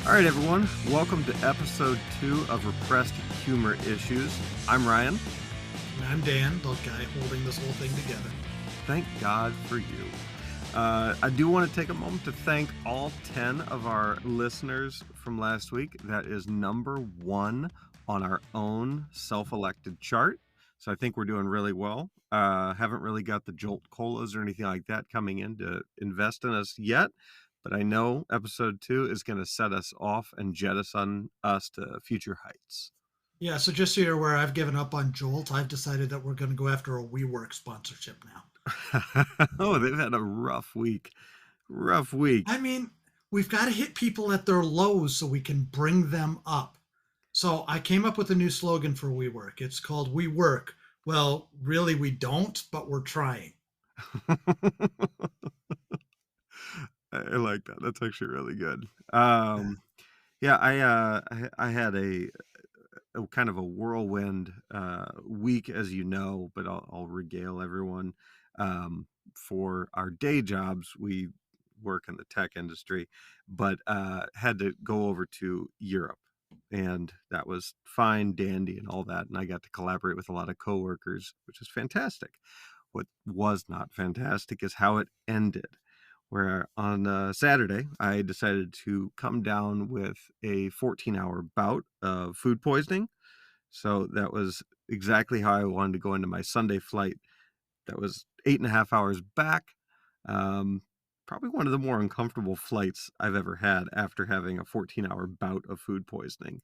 All right, everyone. Welcome to episode 2 of Repressed Humor Issues. I'm Ryan. And I'm Dan, the guy holding this whole thing together. Thank God for you. I do want to take a moment to thank all 10 of our listeners from last week. That is number 1 on our own self-elected chart. So I think we're doing really well. Haven't really got the Jolt Colas or anything like that coming in to invest in us yet. But I know episode 2 is going to set us off and jettison us to future heights. Yeah, so just so you're aware, I've given up on Jolt. I've decided that we're going to go after a WeWork sponsorship now. Oh, they've had a rough week. Rough week. I mean, we've got to hit people at their lows so we can bring them up. So I came up with a new slogan for WeWork. It's called We Work. Well, really, we don't, but we're trying. I like that. That's actually really good. Yeah, I had a kind of a whirlwind week, as you know, but I'll regale everyone. For our day jobs, we work in the tech industry, but had to go over to Europe, and that was fine, dandy, and all that. And I got to collaborate with a lot of coworkers, which is fantastic. What was not fantastic is how it ended, where on Saturday, I decided to come down with a 14-hour bout of food poisoning. So that was exactly how I wanted to go into my Sunday flight. That was 8.5 hours back. Probably one of the more uncomfortable flights I've ever had after having a 14-hour bout of food poisoning.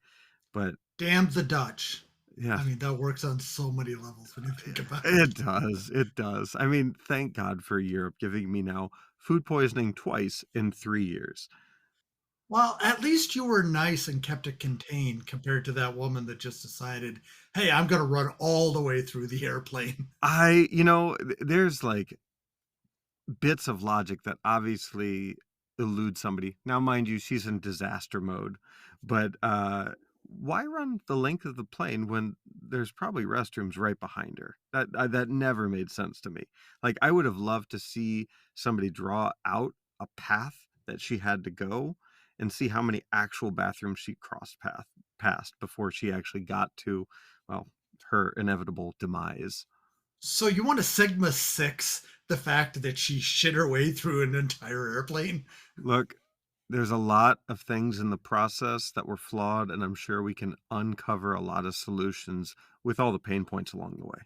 But Damn the Dutch. yeah, I mean, that works on so many levels when you think about it. it does. It does. I mean, thank God for Europe giving me now food poisoning twice in 3 years. Well, at least you were nice and kept it contained compared to that woman that just decided, hey, I'm going to run all the way through the airplane. There's like bits of logic that obviously elude somebody. Now, mind you, she's in disaster mode, but why run the length of the plane when there's probably restrooms right behind her? That never made sense to me. Like, I would have loved to see somebody draw out a path that she had to go and see how many actual bathrooms she past before she actually got to, well, her inevitable demise. So you want to Sigma 6 the fact that she shit her way through an entire airplane? Look, there's a lot of things in the process that were flawed, and I'm sure we can uncover a lot of solutions with all the pain points along the way.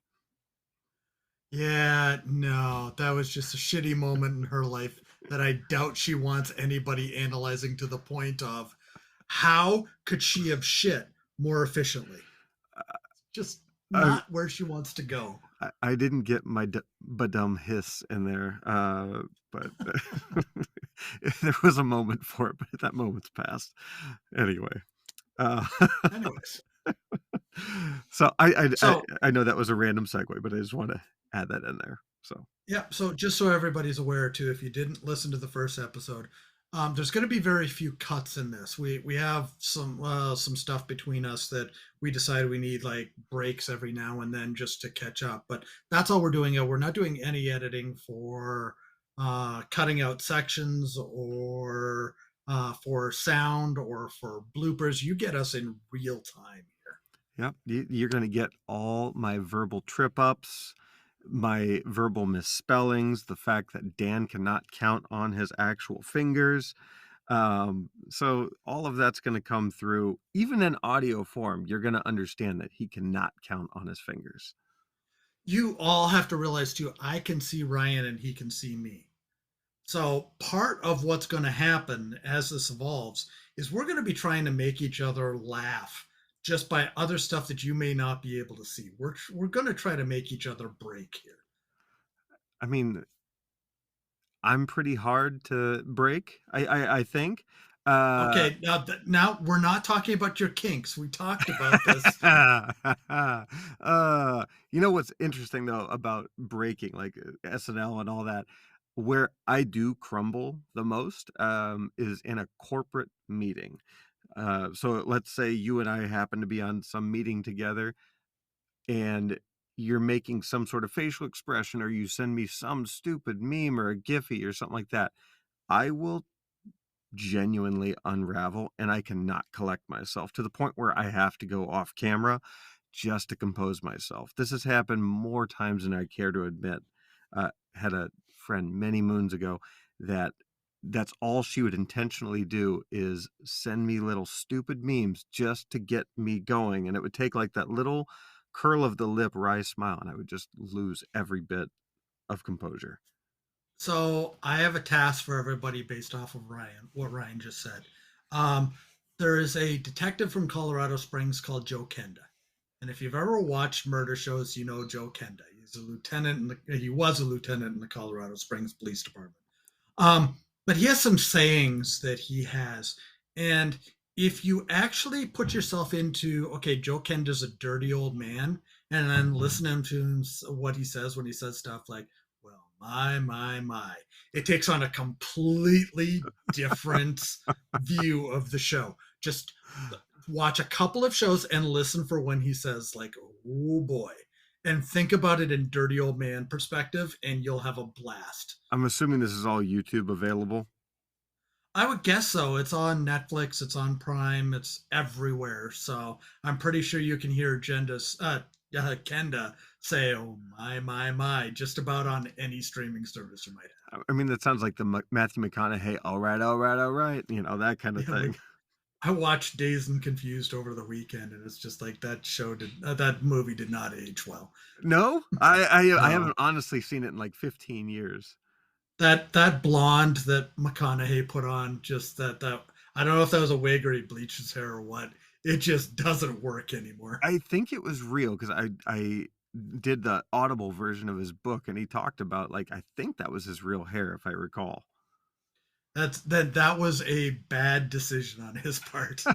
Yeah, no, that was just a shitty moment in her life that I doubt she wants anybody analyzing to the point of how could she have shit more efficiently? Just I, not where she wants to go. I didn't get my badum hiss in there, but there was a moment for it, but that moment's passed. Anyway. Uh, Anyways, so so I know that was a random segue, but I just want to add that in there. So yeah, so just so everybody's aware too, if you didn't listen to the first episode, there's going to be very few cuts in this. We have some stuff between us that we decide we need like breaks every now and then just to catch up. But that's all we're doing. We're not doing any editing for cutting out sections or for sound or for bloopers. You get us in real time here. yep, you're going to get all my verbal trip ups, my verbal misspellings, the fact that Dan cannot count on his actual fingers. So all of that's going to come through. Even in audio form, you're going to understand that he cannot count on his fingers. You all have to realize too, I can see Ryan and he can see me. So part of what's going to happen as this evolves is we're going to be trying to make each other laugh just by other stuff that you may not be able to see. We're going to try to make each other break here. I mean, I'm pretty hard to break, I think. Uh, Okay, now we're not talking about your kinks. We talked about this. you know what's interesting though about breaking, like SNL and all that, where I do crumble the most is in a corporate meeting. So let's say you and I happen to be on some meeting together, and you're making some sort of facial expression, or you send me some stupid meme or a Giphy or something like that. I will genuinely unravel, and I cannot collect myself to the point where I have to go off camera just to compose myself. This has happened more times than I care to admit. Had a friend many moons ago that that's all she would intentionally do is send me little stupid memes just to get me going, and it would take, like, that little curl of the lip, wry smile, and I would just lose every bit of composure. So I have a task for everybody based off of Ryan, what Ryan just said. Um, there is a detective from Colorado Springs called Joe Kenda. And if you've ever watched murder shows, you know Joe Kenda. He was a lieutenant in the Colorado Springs Police Department. Um, but he has some sayings that he has. And if you actually put yourself into, okay, Joe Kenda's a dirty old man, and then listen to him, what he says when he says stuff like, well, my, it takes on a completely different view of the show. Just watch a couple of shows and listen for when he says, like, oh boy, and think about it in dirty old man perspective, and you'll have a blast. I'm assuming this is all YouTube available? I would guess so. It's on Netflix, it's on Prime, it's everywhere. So I'm pretty sure you can hear Kenda say, "Oh my," just about on any streaming service you might have. I mean, that sounds like the Matthew McConaughey, "Alright, alright, alright," that kinda Yeah, thing. I watched Dazed and Confused over the weekend, and it's just like that movie did not age well. No? I No, haven't honestly seen it in, like, 15 years. that blonde that McConaughey put on, just that I don't know if that was a wig or he bleached his hair or what. It just doesn't work anymore. I think it was real because I did the Audible version of his book, and he talked about, like, I think that was his real hair, if I recall. That was a bad decision on his part.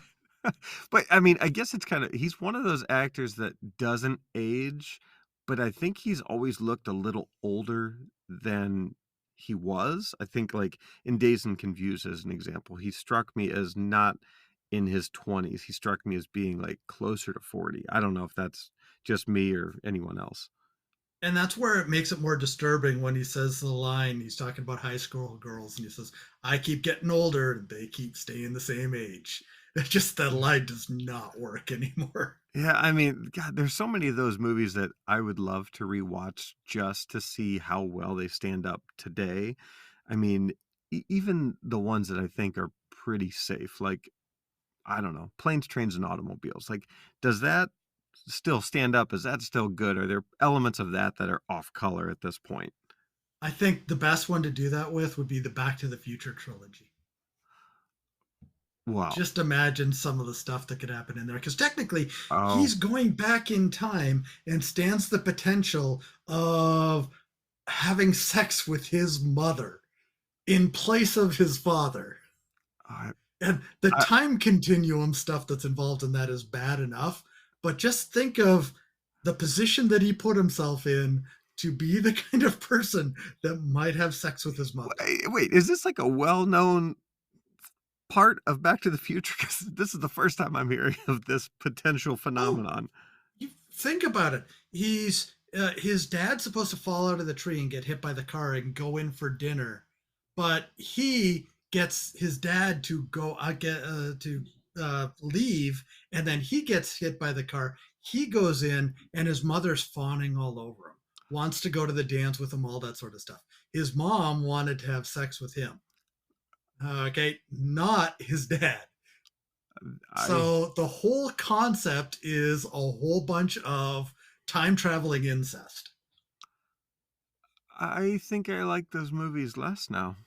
But, I mean, I guess it's kinda he's one of those actors that doesn't age, but I think he's always looked a little older than he was. I think, like, in Dazed and Confused, as an example, he struck me as not in his 20s. He struck me as being, like, closer to 40. I don't know if that's just me or anyone else. And that's where it makes it more disturbing when he says the line, he's talking about high school girls, and he says, I keep getting older and they keep staying the same age. It's just that line does not work anymore. Yeah, I mean, God, there's so many of those movies that I would love to rewatch just to see how well they stand up today. I mean, even the ones that I think are pretty safe, like, I don't know, Planes, Trains, and Automobiles. Like, does that still stand up? Is that still good? Are there elements of that that are off color at this point? I think the best one to do that with would be the Back to the Future trilogy. Wow. Just imagine some of the stuff that could happen in there. Because technically, Oh, he's going back in time and stands the potential of having sex with his mother in place of his father. I, And the I, time continuum stuff that's involved in that is bad enough. But just think of the position that he put himself in to be the kind of person that might have sex with his mother. wait, is this like a well-known part of Back to the Future? Because this is the first time I'm hearing of this potential Oh, phenomenon. you think about it. His dad's supposed to fall out of the tree and get hit by the car and go in for dinner, but he gets his dad to go get to leave, and then he gets hit by the car. He goes in, and his mother's fawning all over him, wants to go to the dance with him, all that sort of stuff. His mom wanted to have sex with him. Okay, not his dad. I So the whole concept is a whole bunch of time traveling incest. I think I like those movies less now.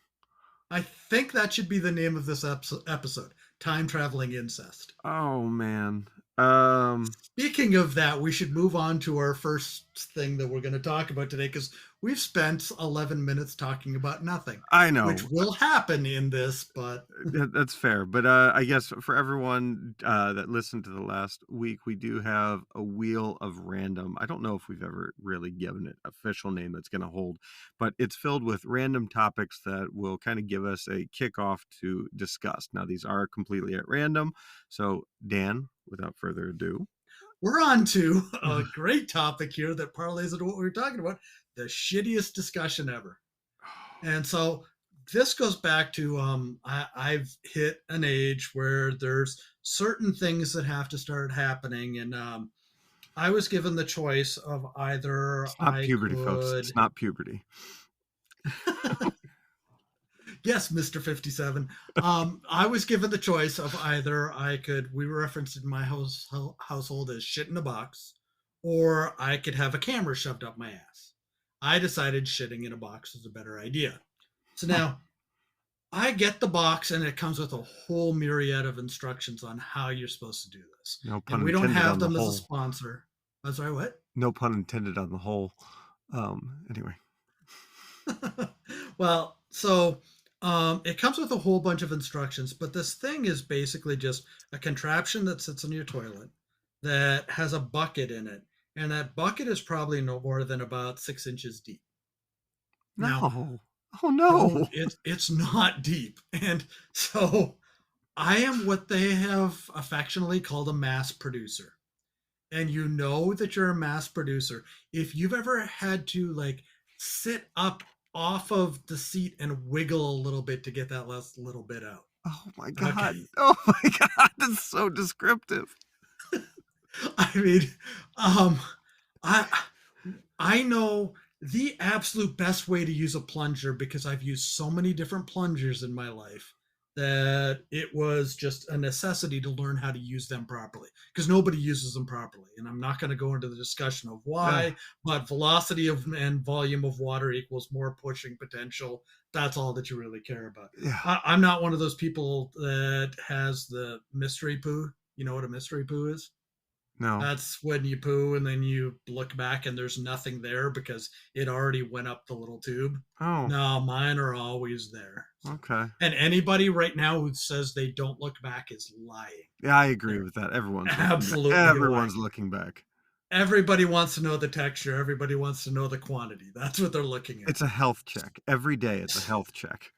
I think that should be the name of this episode, Time Traveling Incest. Oh, man. Um, Speaking of that, we should move on to our first thing that we're going to talk about today because we've spent 11 minutes talking about nothing, I which know. will happen in this, but That's fair, but, I guess for everyone, that listened to the last week, we do have a wheel of random. I don't know if we've ever really given it official name that's gonna hold, but it's filled with random topics that will kinda give us a kickoff to discuss. Now, these are completely at random, so Dan, without further ado. we're on to a great topic here that parlays into what we were talking about, the shittiest discussion ever. And so this goes back to I've hit an age where there's certain things that have to start happening, and I was given the choice of either It's not I puberty, folks. It's could. not puberty. Yes, Mr. 57. I was given the choice of either I could, we were referenced in my household as shit in a box, or I could have a camera shoved up my ass. I decided shitting in a box was a better idea. So now I get the box, and it comes with a whole myriad of instructions on how you're supposed to do this. No And pun we don't intended have on the them as a whole. sponsor. I'm sorry, what? No pun intended on the whole. Anyway. Well, so it comes with a whole bunch of instructions, but this thing is basically just a contraption that sits in your toilet that has a bucket in it. And that bucket is probably no more than about 6 inches deep. Now, No. Oh, no, no. it's not deep. And so I am what they have affectionately called a mass producer. And you know that you're a mass producer if you've ever had to like sit up off of the seat and wiggle a little bit to get that last little bit out. Oh, my Okay. God. Oh, my God. That's so descriptive. I mean, um, I I know the absolute best way to use a plunger because I've used so many different plungers in my life that it was just a necessity to learn how to use them properly because nobody uses them properly. And I'm not going to go into the discussion of Uh, why, but velocity of and volume of water equals more pushing potential. That's all that you really care about. yeah. I'm not one of those people that has the mystery poo. You know what a mystery poo is? No. That's when you poo and then you look back and there's nothing there because it already went up the little tube. Oh, No, mine are always there. So, okay. and anybody right now who says they don't look back is lying. Yeah, I agree They're with that. Everyone's looking back. absolutely lying. Everyone's looking back. Everybody wants to know the texture. Everybody wants to know the quantity. That's what they're looking at. It's a health check. Every day it's a health check.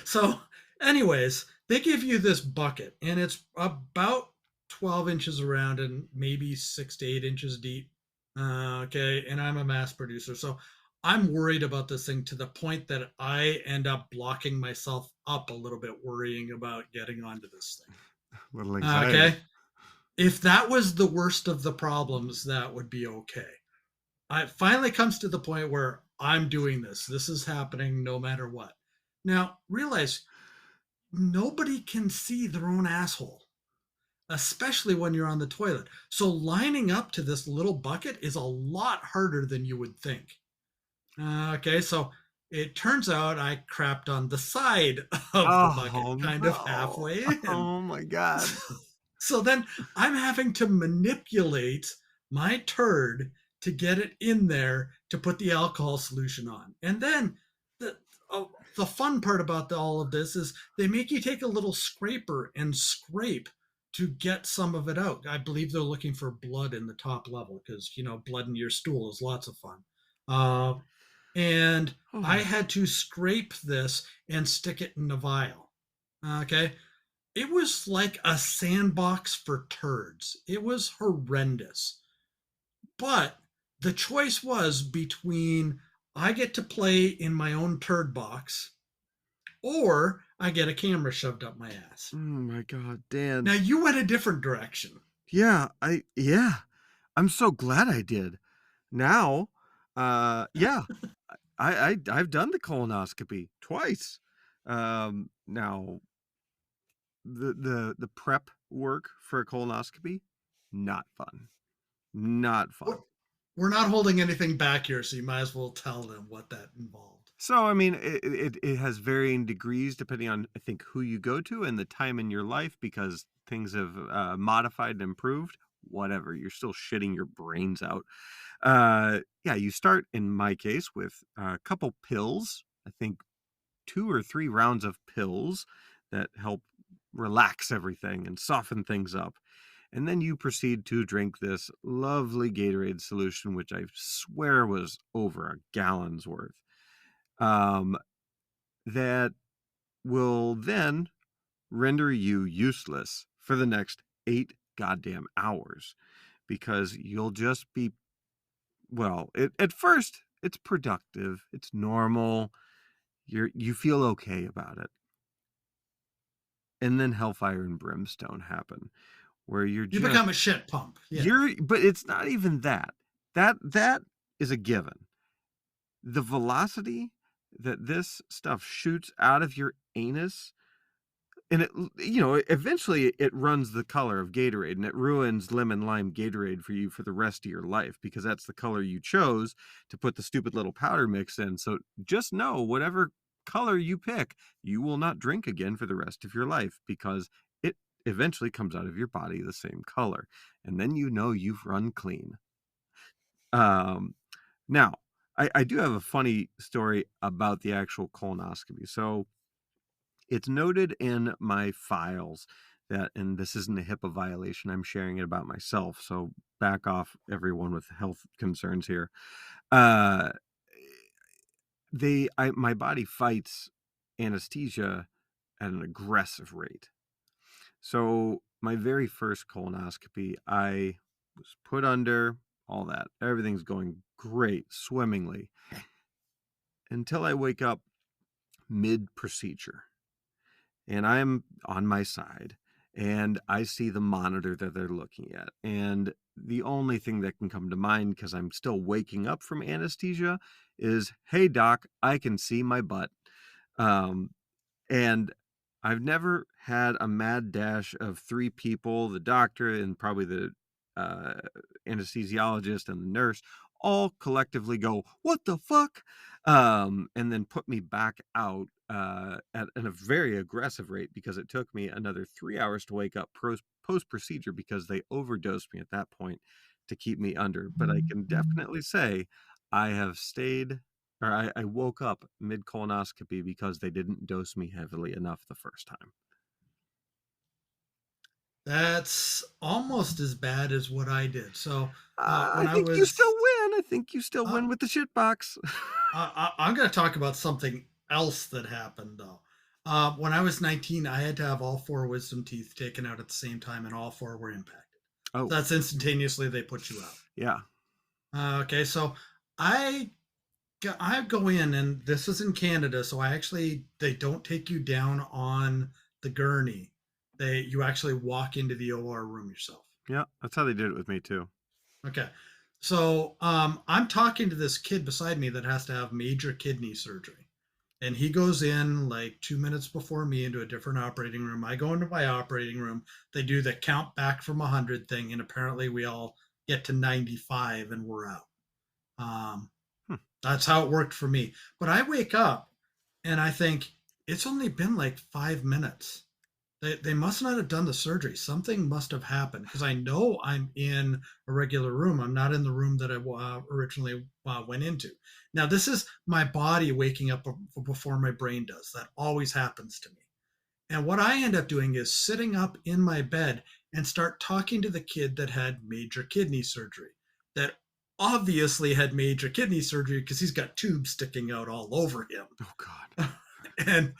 So, anyways, they give you this bucket and it's about 12 inches around and maybe 6 to 8 inches deep. Okay. And I'm a mass producer. So I'm worried about this thing to the point that I end up blocking myself up a little bit, worrying about getting onto this thing. Little anxiety. Okay. If that was the worst of the problems, that would be okay. It finally comes to the point where I'm doing this. This is happening no matter what. Now, realize nobody can see their own asshole, especially when you're on the toilet. So lining up to this little bucket is a lot harder than you would think. Okay, so it turns out I crapped on the side of the bucket, Oh, kind of no. halfway in. Oh, my God. So then I'm having to manipulate my turd to get it in there to put the alcohol solution on. And then the the fun part about all of this is they make you take a little scraper and scrape to get some of it out. I believe they're looking for blood in the top level because blood in your stool is lots of fun. Uh, and I Oh. had to scrape this and stick it in a vial. Okay, it was like a sandbox for turds. It was horrendous. But the choice was between I get to play in my own turd box or I get a camera shoved up my ass. Oh, my God, Dan. Now you went a different direction. Yeah. I'm so glad I did. Now, yeah, I've done the colonoscopy twice. Now the prep work for a colonoscopy, not fun. Not We're, fun. we're not holding anything back here, so you might as well tell them what that involved. So, I mean, it has varying degrees depending on, I think, who you go to and the time in your life because things have modified and improved. Whatever, you're still shitting your brains out. Yeah, you start in my case with a couple pills. I think 2 or 3 rounds of pills that help relax everything and soften things up. And then you proceed to drink this lovely Gatorade solution, which I swear was over a gallon's worth. Um, that will then render you useless for the next 8 goddamn hours because you'll just be, well, at first it's productive, it's normal. You feel okay about it. And then hellfire and brimstone happen, where You become a shit pump. Yeah. but it's not even that. That is a given. The velocity that this stuff shoots out of your anus, and eventually it runs the color of Gatorade, and it ruins lemon lime Gatorade for you for the rest of your life, because that's the color you chose to put the stupid little powder mix in. So just know, whatever color you pick, you will not drink again for the rest of your life, because it eventually comes out of your body the same color. And then you've run clean. Um, Now, I do have a funny story about the actual colonoscopy. So it's noted in my files that, and this isn't a HIPAA violation, I'm sharing it about myself. So back off, everyone with health concerns here. Uh, my body fights anesthesia at an aggressive rate. So my very first colonoscopy, I was put under, all that. Everything's going great, swimmingly, until I wake up mid procedure and I'm on my side and I see the monitor that they're looking at. And the only thing that can come to mind, because I'm still waking up from anesthesia, is, "Hey, doc, I can see my butt." Um, and I've never had a mad dash of three people, the doctor and probably the uh, anesthesiologist and the nurse, all collectively go, "What the fuck?" And then put me back out at a very aggressive rate, because it took me another 3 hours to wake up post procedure, because they overdosed me at that point to keep me under. But I can definitely say I have stayed, or I woke up mid colonoscopy, because they didn't dose me heavily enough the first time. That's almost as bad as what I did. So when I I think you still was, win. I think you still uh, win with the shit box. I'm going to talk about something else that happened though. When I was 19, I had to have all four wisdom teeth taken out at the same time, and all four were impacted. Oh, So that's instantaneously they put you out. yeah. Okay, so I I go in, and this is in Canada, so they don't take you down on the gurney. You actually walk into the OR room yourself. Yeah, that's how they did it with me too. Okay. So I'm talking to this kid beside me that has to have major kidney surgery. And he goes in like 2 minutes before me into a different operating room. I go into my operating room. They do the count back from 100 thing. And apparently we all get to 95 and we're out. Um, Hmm. that's how it worked for me. But I wake up and I think it's only been like 5 minutes. They must not have done the surgery. Something must have happened, because I know I'm in a regular room. I'm not in the room that I originally went into. Now, this is my body waking up before my brain does. That always happens to me. And what I end up doing is sitting up in my bed and start talking to the kid that had major kidney surgery, that obviously had major kidney surgery because he's got tubes sticking out all over him. Oh God. And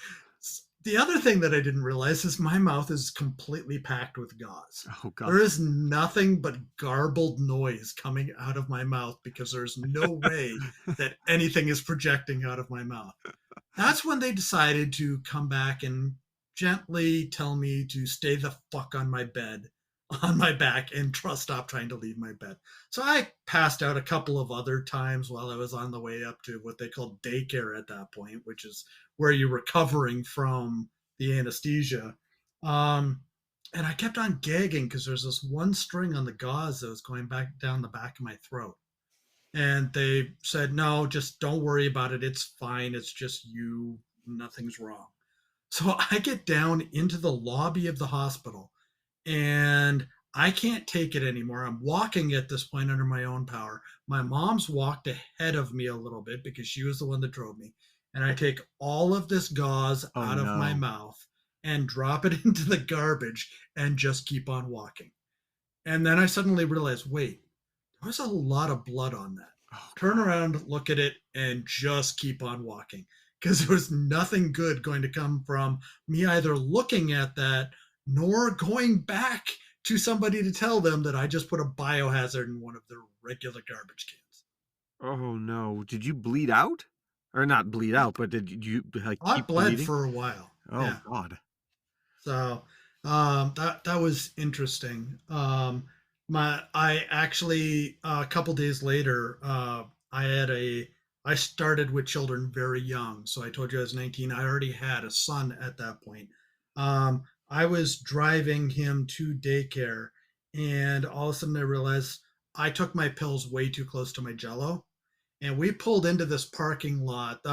the other thing that I didn't realize is my mouth is completely packed with gauze. Oh God. There is nothing but garbled noise coming out of my mouth because there's no way that anything is projecting out of my mouth. That's when they decided to come back and gently tell me to stay the fuck on my bed, on my back, and stop trying to leave my bed. So I passed out a couple of other times while I was on the way up to what they called daycare at that point, which is where you're recovering from the anesthesia. Um, and I kept on gagging because there's this one string on the gauze that was going back down the back of my throat. And they said, no, just don't worry about it. It's fine. It's just you. Nothing's wrong. So I get down into the lobby of the hospital and I can't take it anymore. I'm walking at this point under my own power. My mom's walked ahead of me a little bit because she was the one that drove me. And I take all of this gauze Oh out of my no. mouth and drop it into the garbage and just keep on walking. And then I suddenly realized, wait, there was a lot of blood on that. Oh Turn God. around, look at it, and just keep on walking. Because there was nothing good going to come from me either looking at that nor going back to somebody to tell them that I just put a biohazard in one of their regular garbage cans. Oh no. Did you bleed out? Or not bleed out, but did you, like, I keep bled bleeding? for a while. Oh Yeah. god. So that was interesting. My I actually a couple days later, I had a I started with children very young. So I told you I was 19. I already had a son at that point. I was driving him to daycare, and all of a sudden I realized I took my pills way too close to my jello, and we pulled into this parking lot,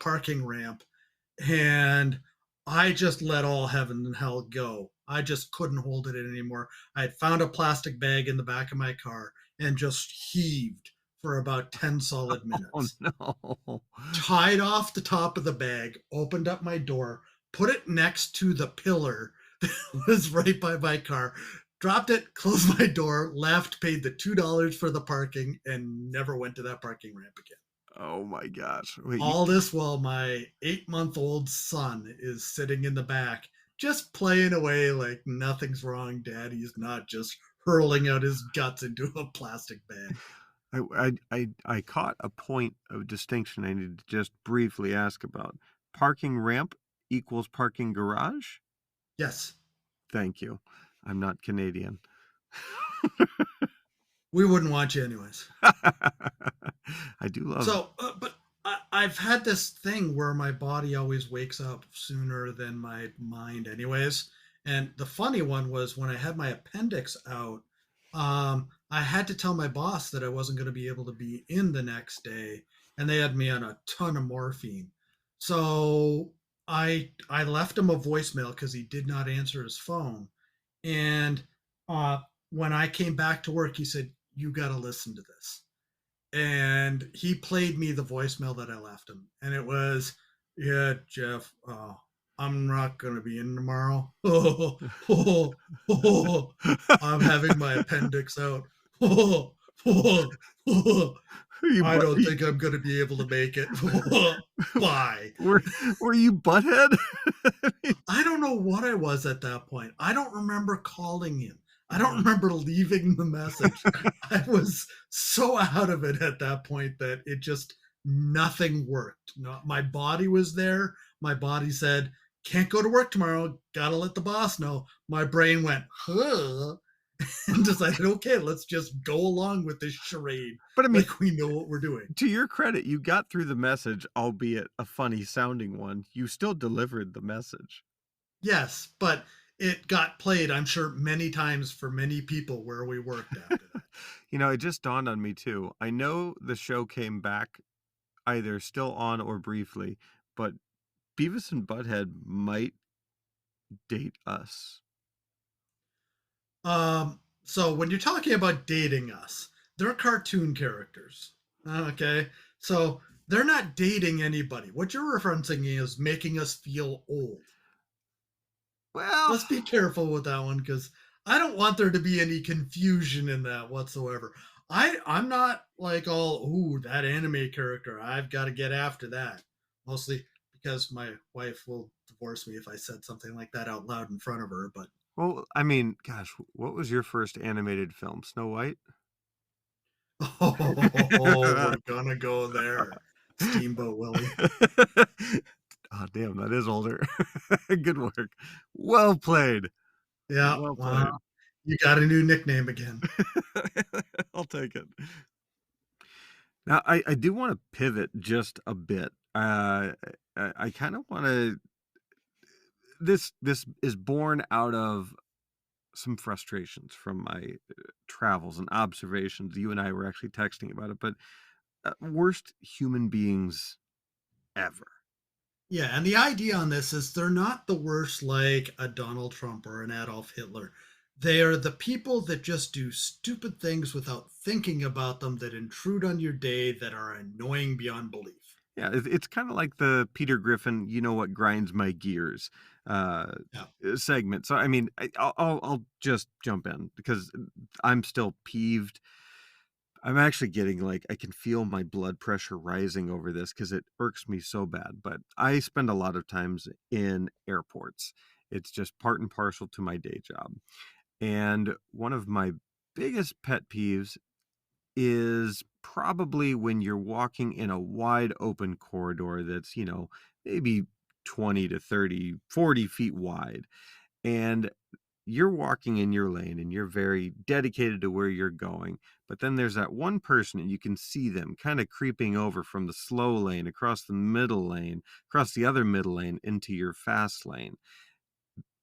parking ramp, and I just let all heaven and hell go. I just couldn't hold it in anymore. I had found a plastic bag in the back of my car and just heaved for about 10 solid Oh, minutes. no. Tied off the top of the bag, opened up my door, put it next to the pillar that was right by my car, dropped it, closed my door, left, paid the $2 for the parking, and never went to that parking ramp again. Oh my gosh. Wait, you All this while my 8-month-old son is sitting in the back, just playing away like nothing's wrong. Daddy's not just hurling out his guts into a plastic bag. I caught a point of distinction I need to just briefly ask about. Parking ramp equals parking garage? Yes, Thank you. I'm not Canadian. we wouldn't want you anyways. I do love So, but I've had this thing where my body always wakes up sooner than my mind, anyways. And the funny one was when I had my appendix out, I had to tell my boss that I wasn't going to be able to be in the next day, and they had me on a ton of morphine. So I left him a voicemail because he did not answer his phone. And uh, when I came back to work, he said, "You got to listen to this." And he played me the voicemail that I left him, and it was, "Yeah, Jeff, I'm not gonna be in tomorrow. I'm having my appendix out. Are you I butt don't think I'm gonna be able to make it. Bye." were were you butthead? I mean, I don't know what I was at that point. I don't remember calling him. I don't oh. remember leaving the message. I was so out of it at that point that it just nothing worked. No, my body was there. My body said, "Can't go to work tomorrow. Gotta let the boss know." My brain went, huh, and decided, okay, let's just go along with this charade But I mean, like we know what we're doing. to your credit, you got through the message, albeit a funny sounding one. You still delivered the message. Yes, but it got played, I'm sure, many times for many people where we worked after that. You know, it just dawned on me too. I know the show came back either still on or briefly, but Beavis and Butthead might date us. So when you're talking about dating us, they're cartoon characters. Okay. So they're not dating anybody. What you're referencing is making us feel old. Well, Let's be careful with that one because I don't want there to be any confusion in that whatsoever. I'm not like all, ooh, that anime character. I've got to get after that. Mostly because my wife will divorce me if I said something like that out loud in front of her. But well, I mean, gosh, what was your first animated film? Snow White? oh, we're gonna go there. Steamboat Willie. Oh, damn, that is older. Good work. Well played. Yeah, Well wow. played. You got a new nickname again. I'll take it. Now, I do wanna pivot just a bit. I kinda wanna this is born out of some frustrations from my, travels and observations. You and I were actually texting about it, but, worst human beings ever. Yeah, and the idea on this is they're not the worst like a Donald Trump or an Adolf Hitler. They are the people that just do stupid things without thinking about them that intrude on your day that are annoying beyond belief. Yeah, it's kinda like the Peter Griffin, "You know what grinds my gears," uh, Yeah. segment. So, I mean, I'll just jump in because I'm still peeved. I'm actually getting, like, I can feel my blood pressure rising over this because it irks me so bad, but I spend a lot of times in airports. It's just part and parcel to my day job, and one of my biggest pet peeves is probably when you're walking in a wide open corridor that's, maybe 20 to 30, 40 feet wide. And you're walking in your lane and you're very dedicated to where you're going. But then there's that one person and you can see them kind of creeping over from the slow lane across the middle lane, across the other middle lane into your fast lane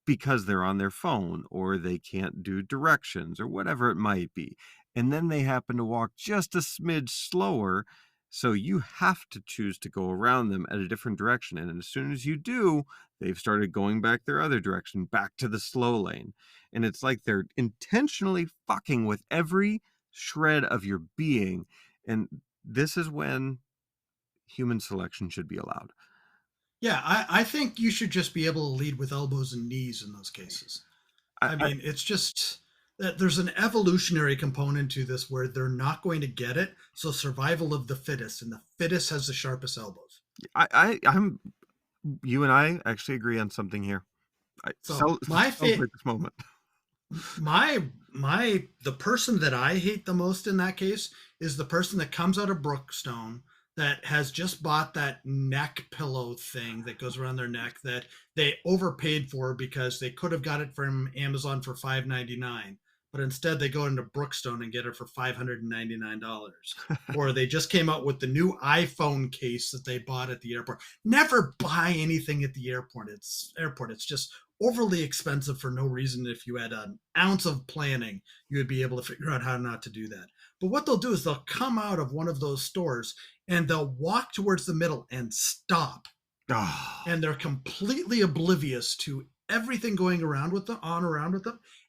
because they're on their phone or they can't do directions or whatever it might be. And then they happen to walk just a smidge slower. So you have to choose to go around them at a different direction. And as soon as you do, they've started going back their other direction, back to the slow lane. And it's like they're intentionally fucking with every shred of your being. And this is when human selection should be allowed. Yeah, I think you should just be able to lead with elbows and knees in those cases. I I, mean, it's just that there's an evolutionary component to this where they're not going to get it. So survival of the fittest, and the fittest has the sharpest elbows. I'm you and I actually agree on something here. I So celebrate this moment. the person that I hate the most in that case is the person that comes out of Brookstone that has just bought that neck pillow thing that goes around their neck that they overpaid for because they could have got it from Amazon for $5.99, but instead they go into Brookstone and get it for $599. Or they just came out with the new iPhone case that they bought at the airport. Never buy anything at the airport. It's just overly expensive for no reason. If you had an ounce of planning, you would be able to figure out how not to do that. But what they'll do is they'll come out of one of those stores and they'll walk towards the middle and stop. Oh, And they're completely oblivious to everything going around with them.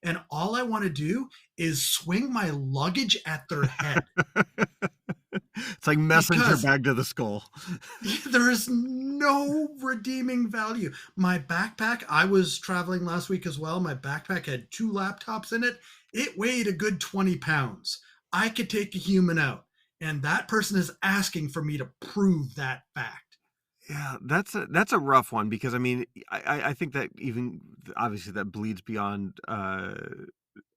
And all I want to do is swing my luggage at their head it's like messenger because bag to the skull. there is no redeeming value. My backpack, I was traveling last week as well. My backpack had 2 laptops in it. It weighed a good 20 pounds. I could take a human out. And that person is asking for me to prove that fact. Yeah, that's a rough one because I mean I think that even obviously that bleeds beyond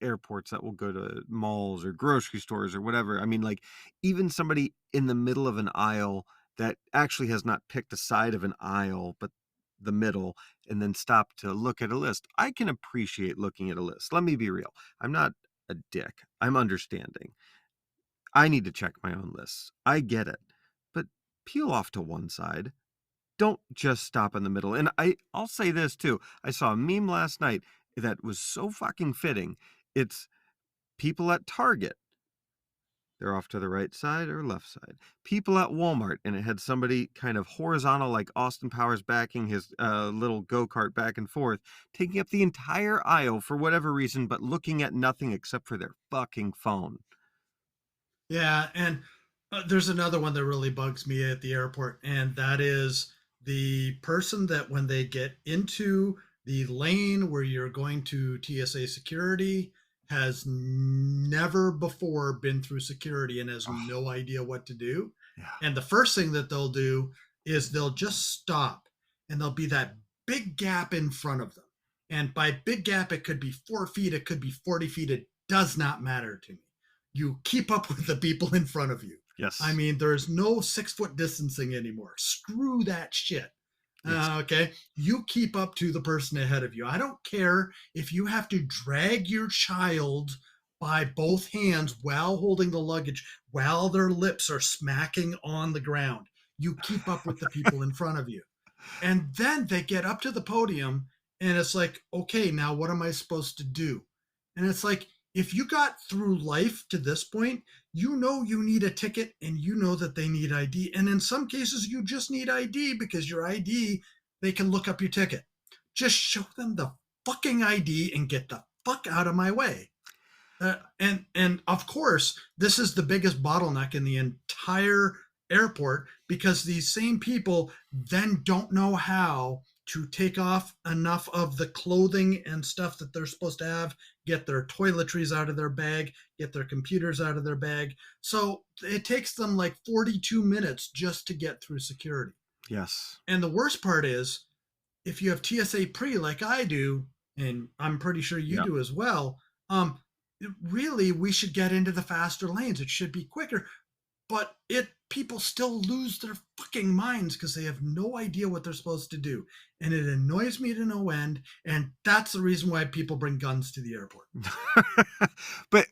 airports that will go to malls or grocery stores or whatever. I mean, like, even somebody in the middle of an aisle that actually has not picked a side of an aisle, but the middle, and then stop to look at a list. I can appreciate looking at a list. Let me be real. I'm not a dick. I'm understanding. I need to check my own lists. I get it. But peel off to one side. Don't just stop in the middle. And I'll say this too. I saw a meme last night that was so fucking fitting. It's people at Target, they're off to the right side or left side. People at Walmart, and it had somebody kind of horizontal, like Austin Powers backing his little go kart back and forth, taking up the entire aisle for whatever reason, but looking at nothing except for their fucking phone. Yeah, and there's another one that really bugs me at the airport, and that is the person that when they get into the lane where you're going to TSA security has never before been through security and has Oh, no idea what to do. yeah. And the first thing that they'll do is they'll just stop and there'll be that big gap in front of them. And by big gap, it could be 4 feet, it could be 40 feet. It does not matter to me. You keep up with the people in front of you. I Yes. mean, there's no 6 foot distancing anymore. Screw that shit. Yes. Okay. You keep up to the person ahead of you. I don't care if you have to drag your child by both hands while holding the luggage, while their lips are smacking on the ground. You keep up with the people in front of you. And then they get up to the podium and it's like, okay, now what am I supposed to do? And it's like, if you got through life to this point, you know you need a ticket and you know that they need ID. And in some cases, you just need ID because your ID, they can look up your ticket. Just show them the fucking ID and get the fuck out of my way. And of course, this is the biggest bottleneck in the entire airport because these same people then don't know how to take off enough of the clothing and stuff that they're supposed to have, get their toiletries out of their bag, get their computers out of their bag. So it takes them like 42 minutes just to get through security. Yes. And the worst part is if you have TSA pre like I do, and I'm pretty sure you Yeah. do as well, um, really we should get into the faster lanes. It should be quicker, but it people still lose their fucking minds because they have no idea what they're supposed to do, and it annoys me to no end. And that's the reason why people bring guns to the airport. But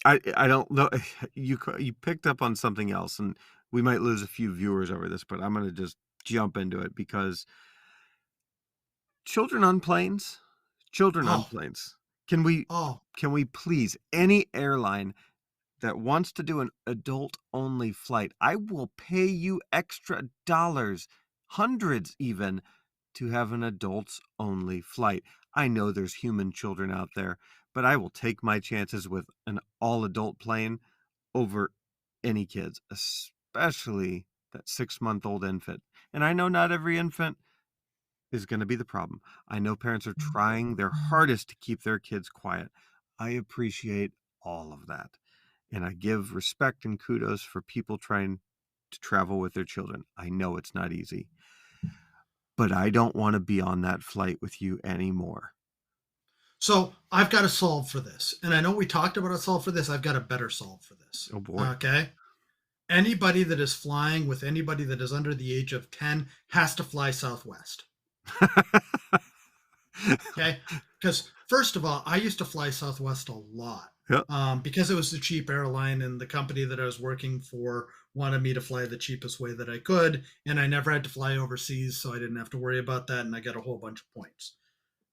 I don't know. You picked up on something else, and we might lose a few viewers over this, but I'm gonna just jump into it because children on planes, children on Oh, planes. Can we oh, can we please, any airline that wants to do an adult only flight, I will pay you extra dollars, hundreds even, to have an adults only flight. I know there's human children out there, but I will take my chances with an all adult plane over any kids, especially that 6-month-old infant. And I know not every infant is going to be the problem. I know parents are trying their hardest to keep their kids quiet. I appreciate all of that. And I give respect and kudos for people trying to travel with their children. I know it's not easy, but I don't want to be on that flight with you anymore. so I've got a solve for this, and I know we talked about a solve for this. I've got a better solve for this. Oh boy. Okay, anybody that is flying with anybody that is under the age of 10 has to fly Southwest. Okay. Because, first of all, I used to fly Southwest a lot Yep. because it was the cheap airline, and the company that I was working for wanted me to fly the cheapest way that I could. And I never had to fly overseas, so I didn't have to worry about that. And I got a whole bunch of points.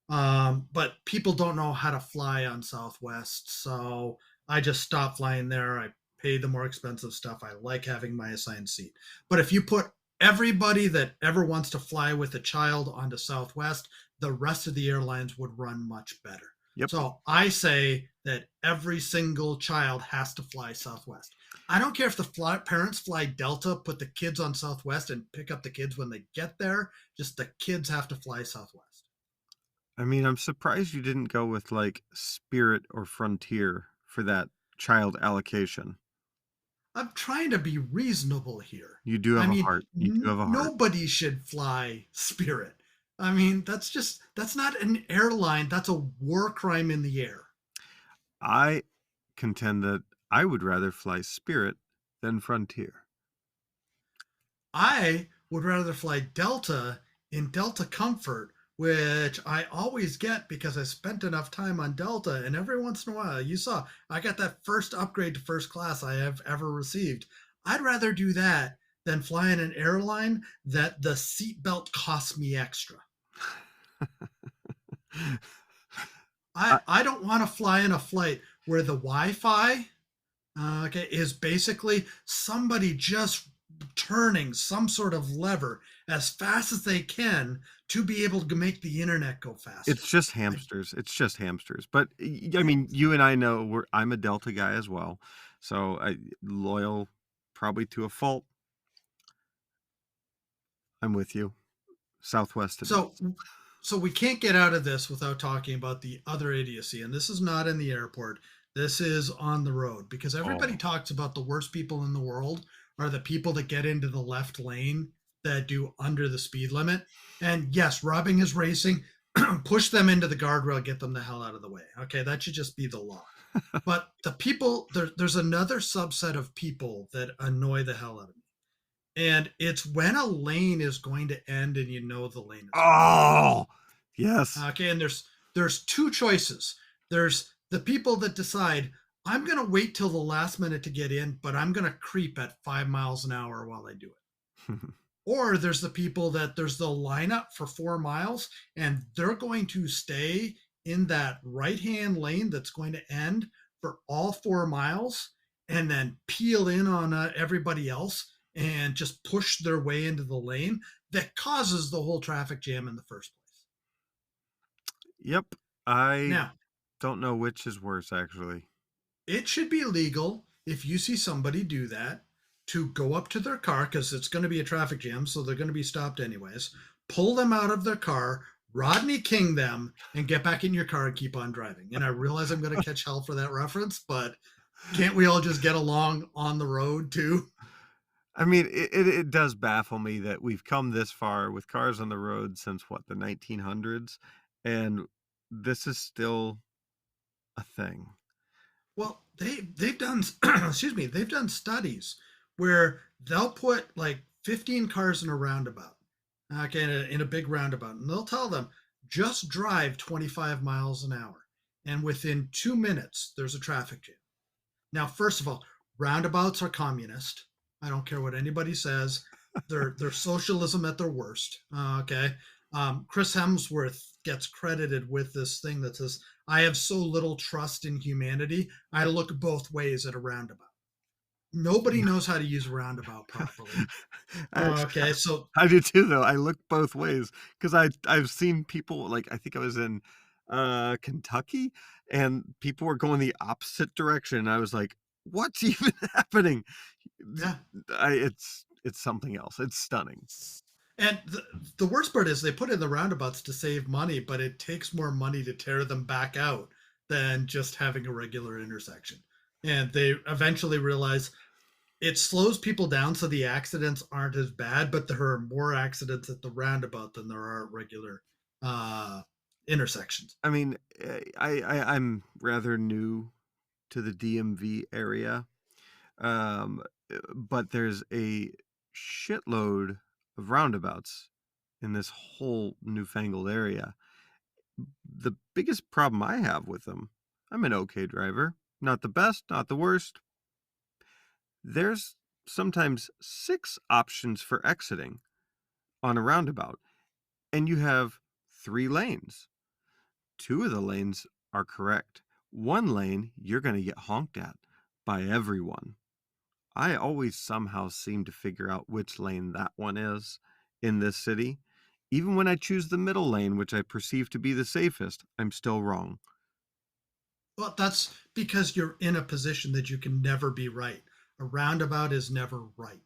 But people don't know how to fly on Southwest, so I just stopped flying there. I pay the more expensive stuff. I like having my assigned seat. But if you put everybody that ever wants to fly with a child onto Southwest, the rest of the airlines would run much better. Yep. So I say that every single child has to fly Southwest. I don't care if the parents fly Delta, put the kids on Southwest, and pick up the kids when they get there. Just the kids have to fly Southwest. I mean, I'm surprised you didn't go with like Spirit or Frontier for that child allocation. I'm trying to be reasonable here. You do I have a mean, heart. You do have a heart. nobody should fly Spirit. I mean, that's not an airline. That's a war crime in the air. I contend that I would rather fly Spirit than Frontier. I would rather fly Delta in Delta Comfort, which I always get because I spent enough time on Delta. And every once in a while, you saw I got that first upgrade to first class I have ever received. I'd rather do that than fly in an airline that the seatbelt costs me extra. I I don't want to fly in a flight where the Wi-Fi is basically somebody just turning some sort of lever as fast as they can to be able to make the internet go faster. It's just I, hamsters. It's just hamsters. But I mean, you and I know I'm a Delta guy as well. So I loyal probably to a fault. I'm with you. Southwest it so is. so we can't get out of this without talking about the other idiocy, and this is not in the airport. This is on the road because everybody Oh. talks about the worst people in the world are the people that get into the left lane that do under the speed limit. And yes, robbing is racing. Push them into the guardrail, get them the hell out of the way. Okay, that should just be the law. But the people there's another subset of people that annoy the hell out of me, and it's when a lane is going to end and you know the lane is going to end. Oh. Yes. Okay, and there's two choices. There's the people that decide I'm going to wait till the last minute to get in, but I'm going to creep at 5 miles an hour while I do it. Or there's the people that there's the lineup for 4 miles and they're going to stay in that right hand lane that's going to end for all 4 miles and then peel in on everybody else and just push their way into the lane that causes the whole traffic jam in the first place. Yep. I Now, don't know which is worse actually. it should be legal if you see somebody do that to go up to their car because it's going to be a traffic jam, so they're going to be stopped anyways. Pull them out of their car, Rodney King them, and get back in your car and keep on driving. And I realize I'm going to catch hell for that reference, but can't we all just get along on the road too? I mean, it does baffle me that we've come this far with cars on the road since what, the 1900s, and this is still a thing. Well, they've done excuse me, they've done studies where they'll put like 15 cars in a roundabout, okay, in a big roundabout, and they'll tell them just drive 25 miles an hour, and within 2 minutes there's a traffic jam. Now, first of all, roundabouts are communist. I don't care what anybody says. They're socialism at their worst. Okay. Chris Hemsworth gets credited with this thing that says, "I have so little trust in humanity. I look both ways at a roundabout." Nobody knows how to use a roundabout properly. I Okay, so I do too, though. I look both ways because I've seen people, like, I think I was in, Kentucky, and people were going the opposite direction. I was like, "What's even happening?" Z yeah. it's something else. It's stunning. And the worst part is they put in the roundabouts to save money, but it takes more money to tear them back out than just having a regular intersection. And they eventually realize it slows people down so the accidents aren't as bad, but there are more accidents at the roundabout than there are at regular uh, intersections. I mean, I'm rather new to the DMV area, but there's a shitload of roundabouts in this whole newfangled area. The biggest problem I have with them, I'm an okay driver, not the best, not the worst. There's sometimes 6 options for exiting on a roundabout, and you have 3 lanes. 2 of the lanes are correct. 1 lane, you're gonna get honked at by everyone. I always somehow seem to figure out which lane that one is in this city. Even when I choose the middle lane, which I perceive to be the safest, I'm still wrong. Well, that's because you're in a position that you can never be right. A roundabout is never right.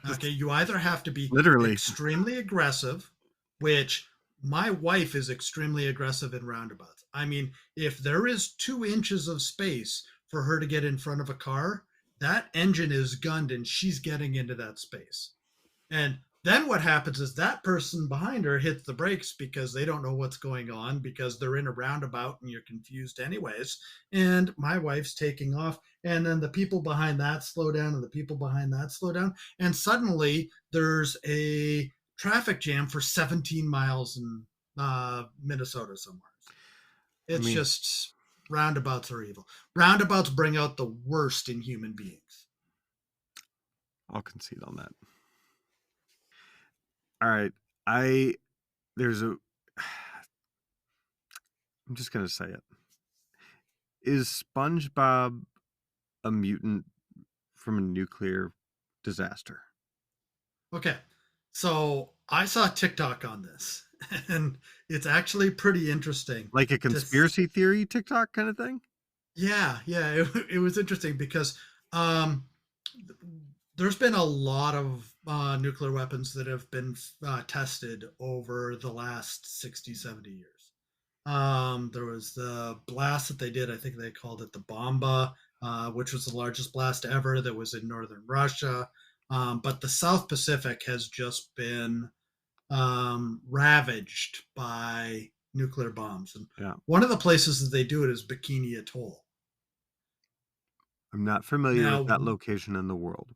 Okay, you either have to be Literally. extremely aggressive, which my wife is extremely aggressive in roundabouts. I mean, if there is 2 inches of space for her to get in front of a car, that engine is gunned and she's getting into that space. And then what happens is that person behind her hits the brakes because they don't know what's going on because they're in a roundabout and you're confused anyways. And my wife's taking off. And then the people behind that slow down and the people behind that slow down. And suddenly there's a traffic jam for 17 miles in Minnesota somewhere. I It's mean, just roundabouts are evil. Roundabouts bring out the worst in human beings. I'll concede on that. All right. I there's a I'm just gonna say it. Is SpongeBob a mutant from a nuclear disaster? Okay. So I saw TikTok on this, and it's actually pretty interesting Like a to conspiracy theory TikTok kind of thing? yeah, yeah, it was interesting because um there's been a lot of nuclear weapons that have been tested over the last 60, 70 years. There was the blast that they did, I think they called it the Bomba, which was the largest blast ever that was in northern Russia. But the South Pacific has just been ravaged by nuclear bombs. And Yeah. one of the places that they do it is Bikini Atoll. I'm not familiar with Now, that location in the world.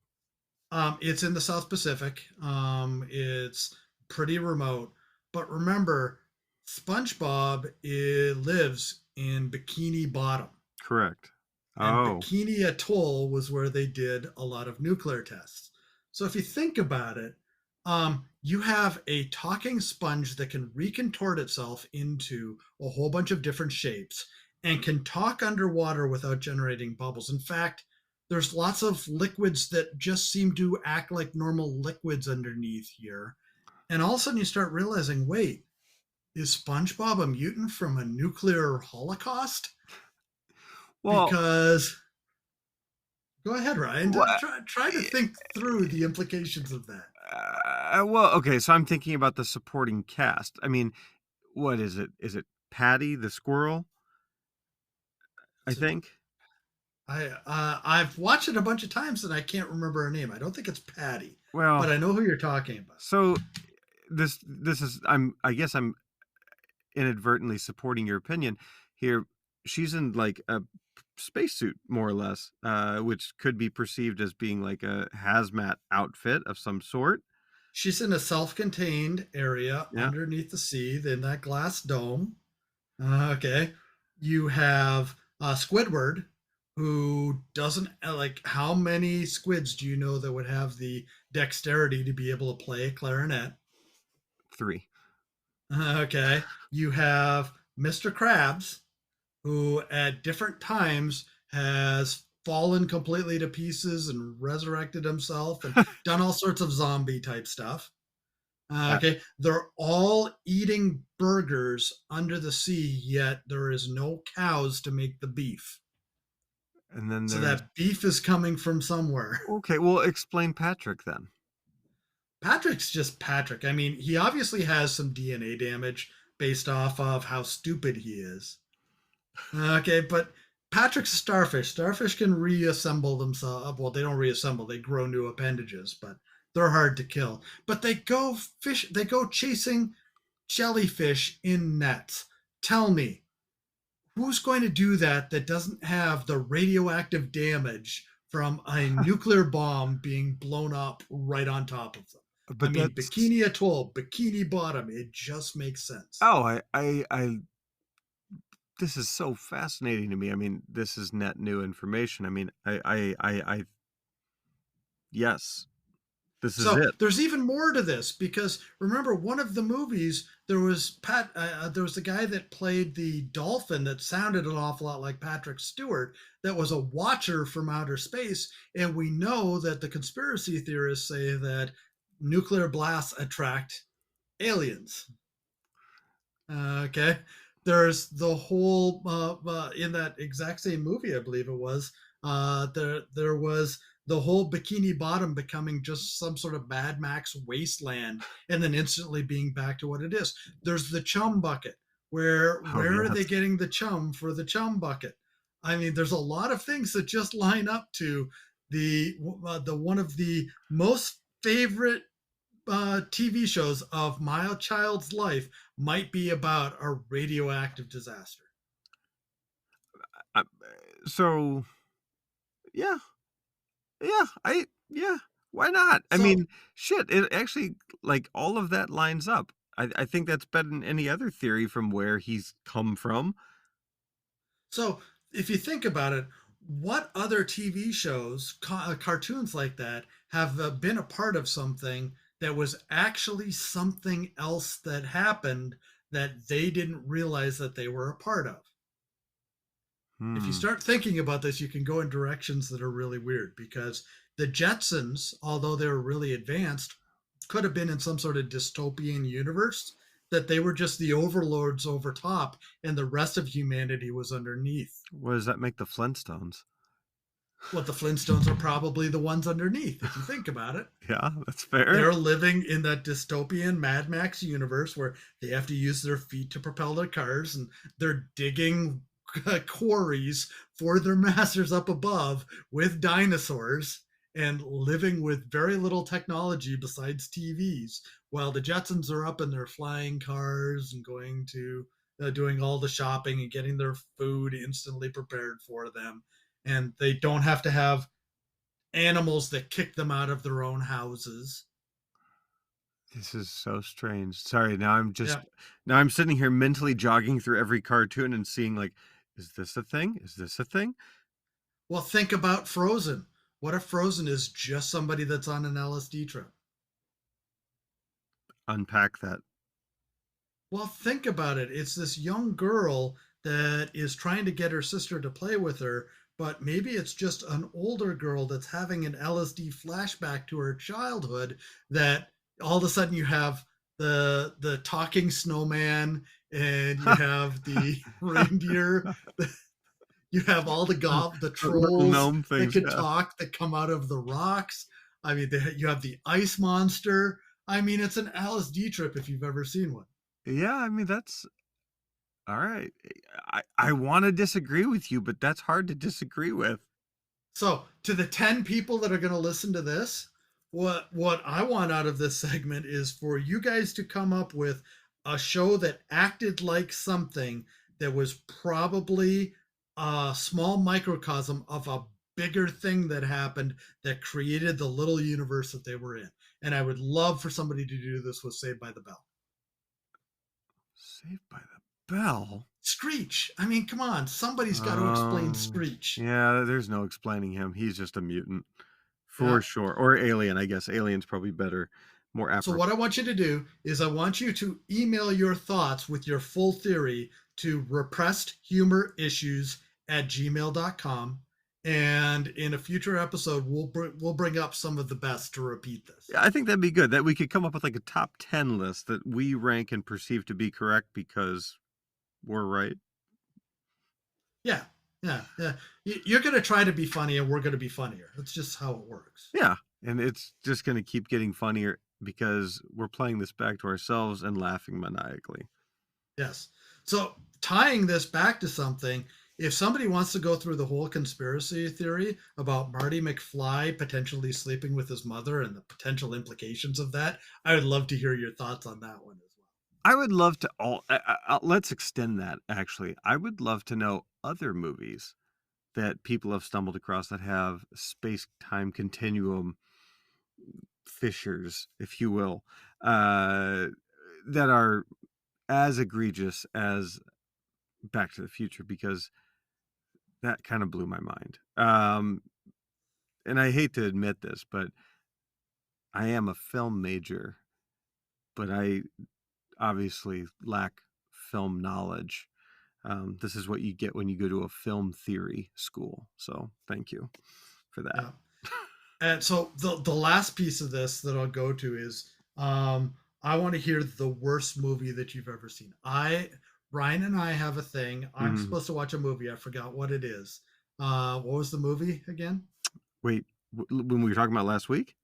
it's in the South Pacific. It's pretty remote. But remember, SpongeBob lives in Bikini Bottom. Correct. And Oh, Bikini Atoll was where they did a lot of nuclear tests. So if you think about it, you have a talking sponge that can recontort itself into a whole bunch of different shapes and can talk underwater without generating bubbles. In fact, there's lots of liquids that just seem to act like normal liquids underneath here. And all of a sudden you start realizing, wait, is SpongeBob a mutant from a nuclear holocaust? well, Because go ahead, Ryan. wha Try to think through the implications of that. well, okay, so I'm thinking about the supporting cast. I mean, what is it? Is it Patty the squirrel, I It's a, think? I've watched it a bunch of times and I can't remember her name. I don't think it's Patty, but Well, I know who you're talking about. so this is I guess I'm inadvertently supporting your opinion here. She's in, like, a spacesuit, more or less, which could be perceived as being like a hazmat outfit of some sort. She's in a self-contained area Yeah, underneath the sea in that glass dome. Okay. You have Squidward, who doesn't like. How many squids do you know that would have the dexterity to be able to play a clarinet? 3. Okay. You have Mr. Krabs, who at different times has fallen completely to pieces and resurrected himself and done all sorts of zombie type stuff. Uh, Okay, they're all eating burgers under the sea, yet there is no cows to make the beef. and then So there's that beef is coming from somewhere. okay, well, explain Patrick then. Patrick's just Patrick. I mean, he obviously has some DNA damage based off of how stupid he is. Okay, but Patrick's a starfish. Starfish can reassemble themselves. Well, they don't reassemble; they grow new appendages, but they're hard to kill. But they go fish. They go chasing jellyfish in nets. Tell me, who's going to do that that doesn't have the radioactive damage from a nuclear bomb being blown up right on top of them? I But mean, that's Bikini Atoll, Bikini Bottom, it just makes sense. oh, I this is so fascinating to me. I mean, this is net new information. I mean, I yes, this is So it. there's even more to this because remember one of the movies there was the guy that played the dolphin that sounded an awful lot like Patrick Stewart that was a watcher from outer space, and we know that the conspiracy theorists say that nuclear blasts attract aliens. Okay. There's the whole in that exact same movie, I believe it was. There was the whole Bikini Bottom becoming just some sort of Mad Max wasteland, and then instantly being back to what it is. There's the chum bucket. Oh, Where are they yes. getting the chum for the chum bucket? I mean, there's a lot of things that just line up to the one of the most favorite TV shows of my child's life might be about a radioactive disaster. Uh, so, yeah, yeah, yeah, why not? I So, mean, shit, it actually, like, all of that lines up. I think that's better than any other theory from where he's come from. so if you think about it, what other TV shows, cartoons like that, have been a part of something that was actually something else that happened that they didn't realize that they were a part of? If you Hmm. start thinking about this, you can go in directions that are really weird because the Jetsons, although they were really advanced, could have been in some sort of dystopian universe that they were just the overlords over top and the rest of humanity was underneath. What does that make the Flintstones? What the Flintstones are probably the ones underneath, if you think about it. Yeah, that's fair. They're living in that dystopian Mad Max universe where they have to use their feet to propel their cars and they're digging quarries for their masters up above with dinosaurs and living with very little technology besides TVs, while the Jetsons are up in their flying cars and going to doing all the shopping and getting their food instantly prepared for them. And they don't have to have animals that kick them out of their own houses. This is so strange. Sorry, Yeah. now I'm sitting here mentally jogging through every cartoon and seeing, like, is this a thing? Is this a thing? Well, think about Frozen. What if Frozen is just somebody that's on an LSD trip? Unpack that. Well, think about it. It's this young girl that is trying to get her sister to play with her, but maybe it's just an older girl that's having an LSD flashback to her childhood that all of a sudden you have the talking snowman and you have the reindeer, you have all the The little trolls gnome that things, could yeah. talk that come out of the rocks. I mean, you have the ice monster. I mean, it's an LSD trip if you've ever seen one. Yeah, I mean, that's alright. I wanna disagree with you, but that's hard to disagree with. So, to the 10 people that are going to listen to this, what I want out of this segment is for you guys to come up with a show that acted like something that was probably a small microcosm of a bigger thing that happened that created the little universe that they were in. And I would love for somebody to do this with Saved by the Bell. Saved by the Bell? Screech. I mean, come on. Somebody's got to explain Um, Screech. yeah, there's no explaining him. He's just a mutant for Yeah. sure. Or alien, I guess. Alien's probably better, more So apropos. what I want you to do is I want you to email your thoughts with your full theory to repressedhumorissues@gmail.com. And in a future episode, we'll bring up some of the best to repeat this. Yeah, I think that'd be good. That we could come up with like a top 10 list that we rank and perceive to be correct because we're right. Yeah. Yeah. Yeah. You're going to try to be funny and we're going to be funnier. That's just how it works. Yeah. And it's just going to keep getting funnier because we're playing this back to ourselves and laughing maniacally. Yes. So tying this back to something, if somebody wants to go through the whole conspiracy theory about Marty McFly potentially sleeping with his mother and the potential implications of that, I would love to hear your thoughts on that one as well. I would love to let's extend that actually. I would love to know other movies that people have stumbled across that have space-time continuum fissures, if you will, uh, that are as egregious as Back to the Future because that kind of blew my mind. And I hate to admit this, but I am a film major, but I obviously lack film knowledge. This is what you get when you go to a film theory school. So thank you for that. Yeah. And so the last piece of this that I'll go to is I want to hear the worst movie that you've ever seen. I Ryan and I have a thing. I'm Mhm. supposed to watch a movie. I forgot what it is. What was the movie again? Wait, when we were talking about last week?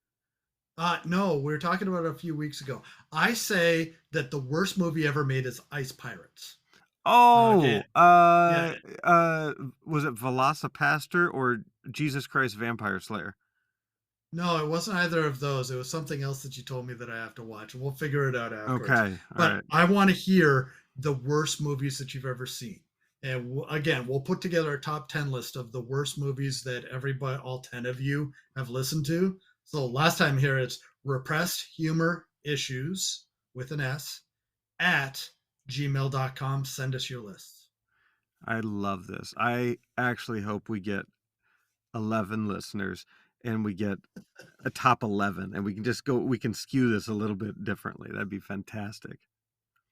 No, we were talking about it a few weeks ago. I say that the worst movie ever made is Ice Pirates. Okay, Oh, yeah, was it Velocipaster or Jesus Christ Vampire Slayer? no, it wasn't either of those. It was something else that you told me that I have to watch. We'll figure it out afterwards. Okay, all But right. I want to hear the worst movies that you've ever seen. And again, we'll put together a top 10 list of the worst movies that everybody, all 10 of you, have listened to. So last time here, it's repressed humor issues with an S at gmail.com. Send us your lists. I love this. I actually hope we get 11 listeners and we get a top 11 and we can skew this a little bit differently. That'd be fantastic.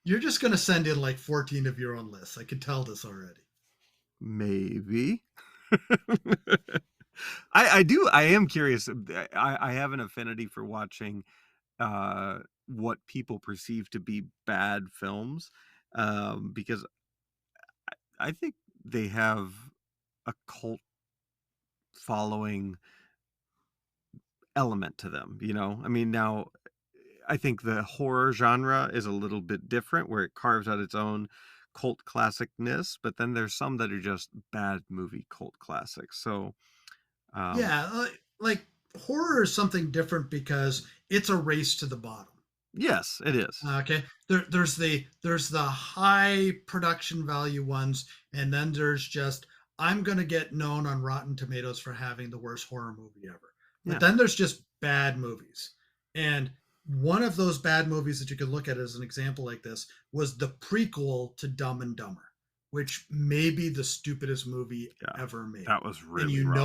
You're just going to send in like 14 of your own lists. I can tell this already. Maybe. I am curious. I have an affinity for watching what people perceive to be bad films because I think they have a cult following element to them, you know? I mean, now I think the horror genre is a little bit different where it carves out its own cult classicness, but then there's some that are just bad movie cult classics. So, um, Yeah, like horror is something different because it's a race to the bottom. yes, it is. Okay, there's the high production value ones, and then there's just I'm gonna get known on Rotten Tomatoes for having the worst horror movie ever. But Yeah. then there's just bad movies, and one of those bad movies that you could look at as an example like this was the prequel to Dumb and Dumber, which may be the stupidest movie Yeah. ever made. That was And really rough.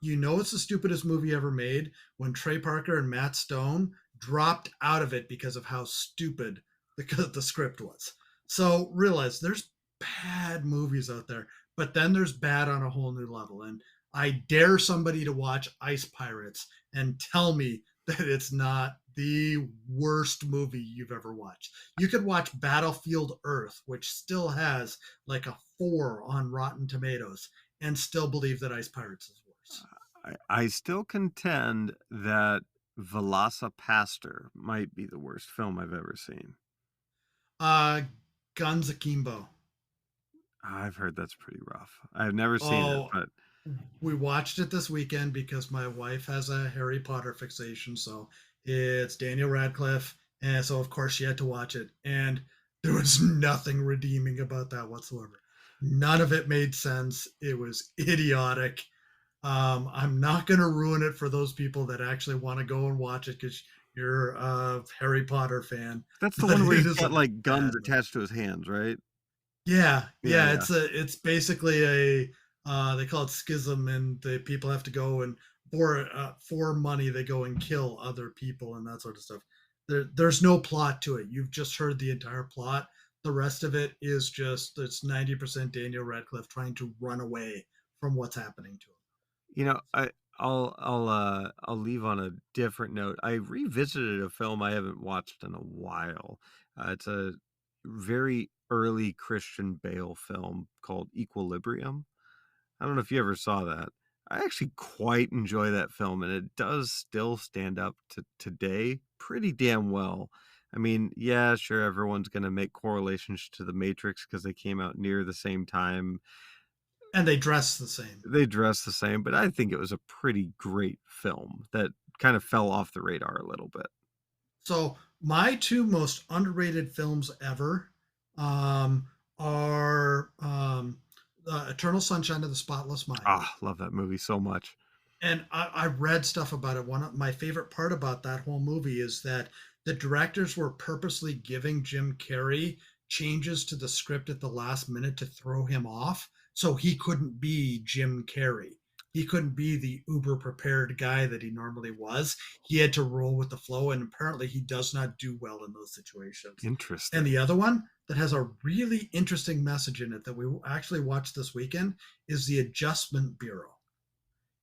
you know it's the stupidest movie ever made when Trey Parker and Matt Stone dropped out of it because of how stupid the script was. So realize there's bad movies out there, but then there's bad on a whole new level. And I dare somebody to watch Ice Pirates and tell me that it's not the worst movie you've ever watched. You could watch Battlefield Earth, which still has like a 4 on Rotten Tomatoes, and still believe that Ice Pirates is worse. I still contend that Velocipaster might be the worst film I've ever seen. Uh, Guns Akimbo. I've heard that's pretty rough. I've never seen it, Oh, but we watched it this weekend because my wife has a Harry Potter fixation. So it's Daniel Radcliffe. And so, of course, she had to watch it. And there was nothing redeeming about that whatsoever. None of it made sense. It was idiotic. I'm not going to ruin it for those people that actually want to go and watch it because you're a Harry Potter fan, That's the but one where it he's is a got, like, guns bad movie. attached to his hands, right? Yeah, Yeah, yeah, yeah. it's basically a they call it schism, and the people have to go and for money they go and kill other people and that sort of stuff. There's no plot to it. You've just heard the entire plot. The rest of it is just it's 90% Daniel Radcliffe trying to run away from what's happening to him. You know, So, I'll leave on a different note. I revisited a film I haven't watched in a while. It's a very early Christian Bale film called Equilibrium. I don't know if you ever saw that. I actually quite enjoy that film, and it does still stand up to today pretty damn well. I mean, yeah, sure, everyone's gonna make correlations to The Matrix because they came out near the same time. and they dress the same. They dress the same, but I think it was a pretty great film that kind of fell off the radar a little bit. So my two most underrated films ever um, are Eternal Sunshine of the Spotless Mind. Ah, love that movie so much. And I read stuff about it. One of my favorite part about that whole movie is that the directors were purposely giving Jim Carrey changes to the script at the last minute to throw him off, so he couldn't be Jim Carrey. He couldn't be the uber prepared guy that he normally was. He had to roll with the flow, and apparently he does not do well in those situations. And Interesting. the other one that has a really interesting message in it that we actually watched this weekend is The Adjustment Bureau.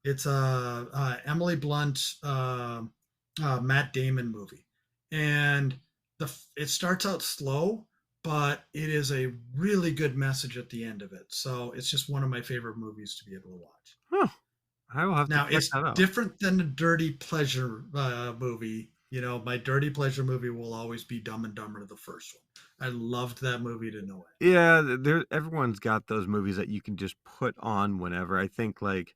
It's a, Emily Blunt, Matt Damon movie, and it starts out slow, but it is a really good message at the end of it. So it's just one of my favorite movies to be able to watch. Huh, I will have to Now check it's that out. different than a dirty pleasure movie. You know, my dirty pleasure movie will always be Dumb and Dumber, the first one. I loved that movie to no end. Yeah, there everyone's got those movies that you can just put on whenever. I think, like,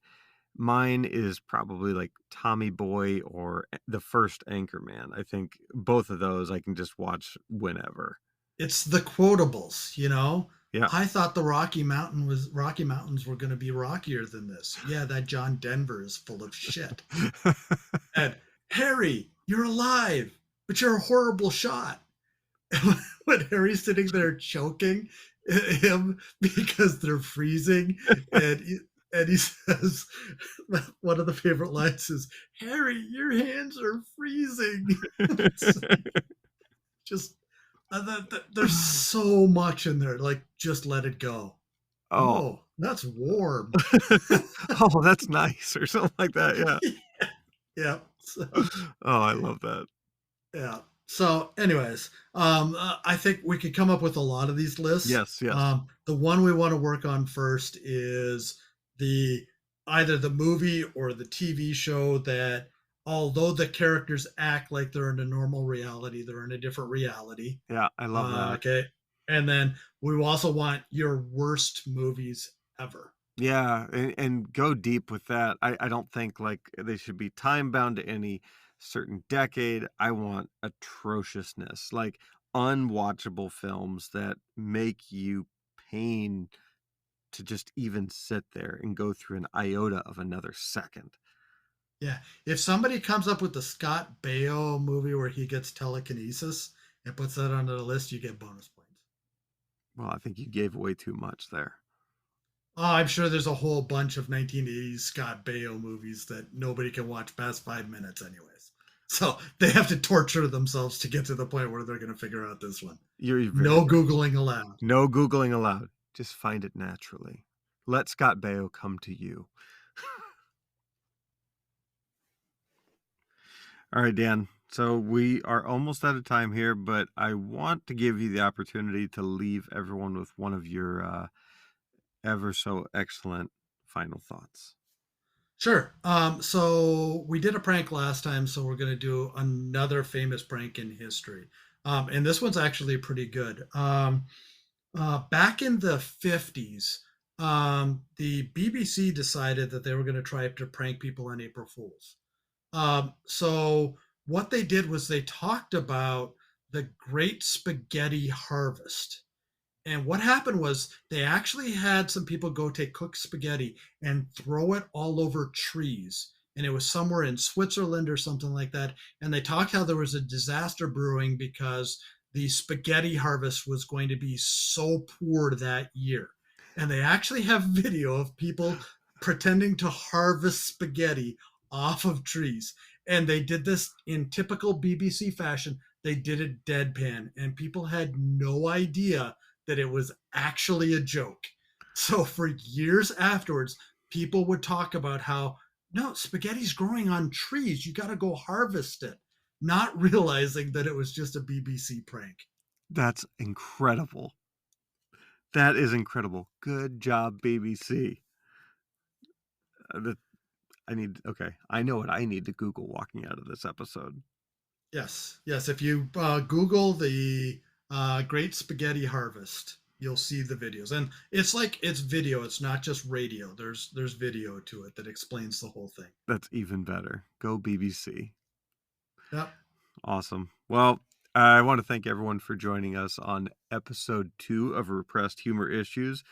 mine is probably, like, Tommy Boy or the first Anchorman. I think both of those I can just watch whenever. It's the quotables, you know. Yeah. I thought the Rocky Mountains were going to be rockier than this. Yeah, that John Denver is full of shit. And Harry, you're alive, but you're a horrible shot. And when Harry's sitting there choking him because they're freezing, and he says one of the favorite lines is, "Harry, your hands are freezing." It's just there's so much in there. Like, just let it go. Oh. Oh, that's warm. Oh, that's nice, or something like that, yeah. Yeah. So, Oh, I love that. yeah. So, anyways, I think we could come up with a lot of these lists. Yes, yes. The one we want to work on first is the either the movie or the TV show that, although the characters act like they're in a normal reality, they're in a different reality. Yeah, I love that. Okay. And then we also want your worst movies ever. Yeah, and go deep with that. I don't think, like, they should be time bound to any certain decade. I want atrociousness, like, unwatchable films that make you pain to just even sit there and go through an iota of another second. Yeah. If somebody comes up with the Scott Baio movie where he gets telekinesis and puts that on the list, you get bonus points. Well, I think you gave away too much there. Oh, I'm sure there's a whole bunch of 1980s Scott Baio movies that nobody can watch past 5 minutes, anyways. So they have to torture themselves to get to the point where they're going to figure out this one. You're very No right. Googling allowed. No Googling allowed. Just find it naturally. Let Scott Baio come to you. All right, Dan. So we are almost out of time here, but I want to give you the opportunity to leave everyone with one of your ever so excellent final thoughts. Sure. So we did a prank last time, so we're going to do another famous prank in history. And this one's actually pretty good. Back in the 50s, the BBC decided that they were going to try to prank people on April Fools. So what they did was they talked about the Great Spaghetti Harvest. And what happened was they actually had some people go take cooked spaghetti and throw it all over trees. And it was somewhere in Switzerland or something like that. And they talked how there was a disaster brewing because the spaghetti harvest was going to be so poor that year. And they actually have video of people pretending to harvest spaghetti off of trees. And they did this in typical BBC fashion. They did it deadpan, and people had no idea that it was actually a joke. So for years afterwards, people would talk about how, no, spaghetti's growing on trees. You got to go harvest it, not realizing that it was just a BBC prank. That's incredible. That is incredible. Good job, BBC. That I need. Okay, I know what I need to Google walking out of this episode. Yes, yes. If you Google the Great Spaghetti Harvest, you'll see the videos, and it's like it's video. It's not just radio. There's video to it that explains the whole thing. That's even better. Go BBC. Yep. Awesome. Well, I want to thank everyone for joining us on episode 2 of Repressed Humor Issues.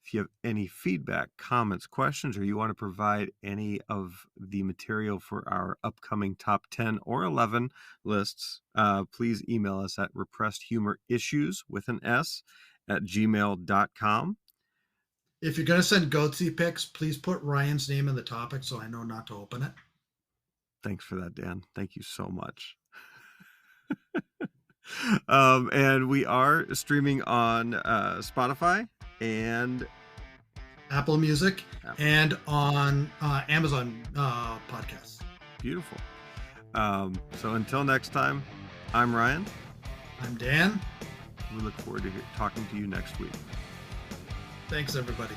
If you have any feedback, comments, questions, or you want to provide any of the material for our upcoming top 10 or 11 lists, please email us at repressedhumorissues with an S at gmail.com. If you're gonna send goatsy pics, please put Ryan's name in the topic so I know not to open it. Thanks for that, Dan. Thank you so much. And we are streaming on Spotify and Apple Music Apple. and on Amazon podcasts. Beautiful. So until next time, I'm Ryan. I'm Dan. We look forward to talking to you next week. Thanks, everybody.